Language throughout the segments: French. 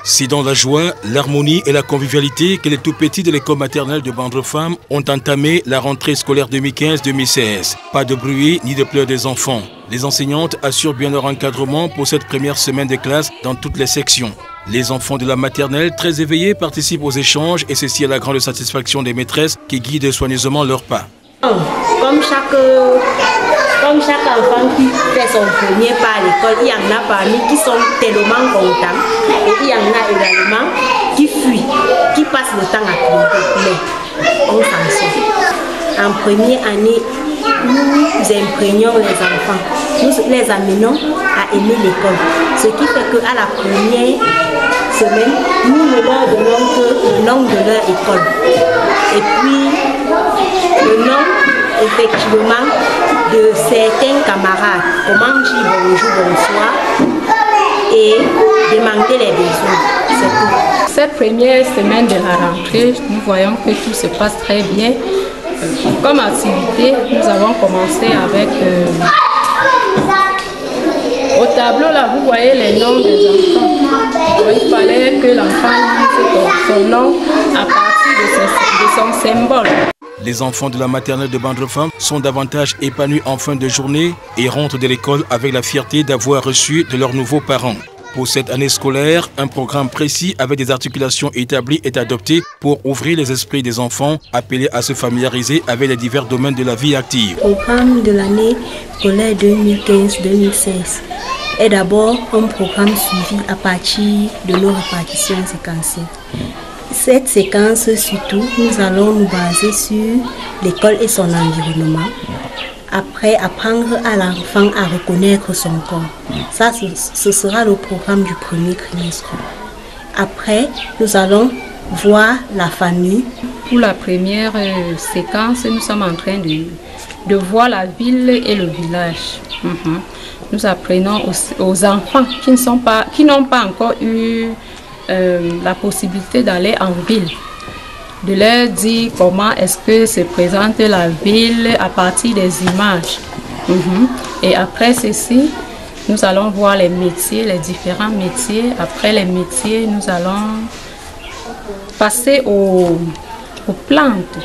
C'est dans la joie, l'harmonie et la convivialité que les tout-petits de l'école maternelle de Bandrefam ont entamé la rentrée scolaire 2015-2016. Pas de bruit ni de pleurs des enfants. Les enseignantes assurent bien leur encadrement pour cette première semaine de classe dans toutes les sections. Les enfants de la maternelle, très éveillés, participent aux échanges et ceci à la grande satisfaction des maîtresses qui guident soigneusement leurs pas. Comme chaque enfant qui fait son premier pas à l'école, il y en a parmi qui sont tellement contents et il y en a également qui fuient, qui passent le temps à pleurer. Mais on s'en sort. En première année, nous imprégnons les enfants, nous les amenons à aimer l'école. Ce qui fait qu'à la première semaine, nous ne leur donnons que le nom de leur école. Et puis, le nom, effectivement, de certains camarades. Comment dire bonjour, bonsoir et demander les besoins. C'est tout. Cette première semaine de la rentrée, nous voyons que tout se passe très bien. Comme activité, nous avons commencé avec... au tableau, là, vous voyez les noms des enfants. Il fallait que l'enfant lise son nom à partir de son symbole. Les enfants de la maternelle de Bandrefam sont davantage épanouis en fin de journée et rentrent de l'école avec la fierté d'avoir reçu de leurs nouveaux parents. Pour cette année scolaire, un programme précis avec des articulations établies est adopté pour ouvrir les esprits des enfants appelés à se familiariser avec les divers domaines de la vie active. Le programme de l'année scolaire 2015-2016 est d'abord un programme suivi à partir de nos répartitions séquentielles. Cette séquence, surtout, nous allons nous baser sur l'école et son environnement. Après, apprendre à l'enfant à reconnaître son corps. Ça, ce sera le programme du premier trimestre. Après, nous allons voir la famille. Pour la première séquence, nous sommes en train de voir la ville et le village. Nous apprenons aux enfants qui n'ont pas encore eu la possibilité d'aller en ville, de leur dire comment est-ce que se présente la ville à partir des images. Et après ceci, nous allons voir les métiers, les différents métiers. Après les métiers, nous allons passer aux plantes.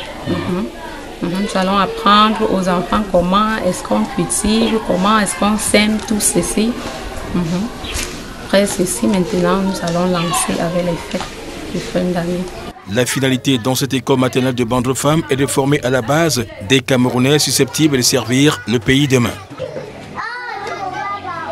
Nous allons apprendre aux enfants comment est-ce qu'on cultive, comment est-ce qu'on sème tout ceci. Après ceci, maintenant, nous allons lancer avec les fêtes de fin d'année. La finalité dans cette école maternelle de Bandrefam est de former à la base des Camerounais susceptibles de servir le pays demain.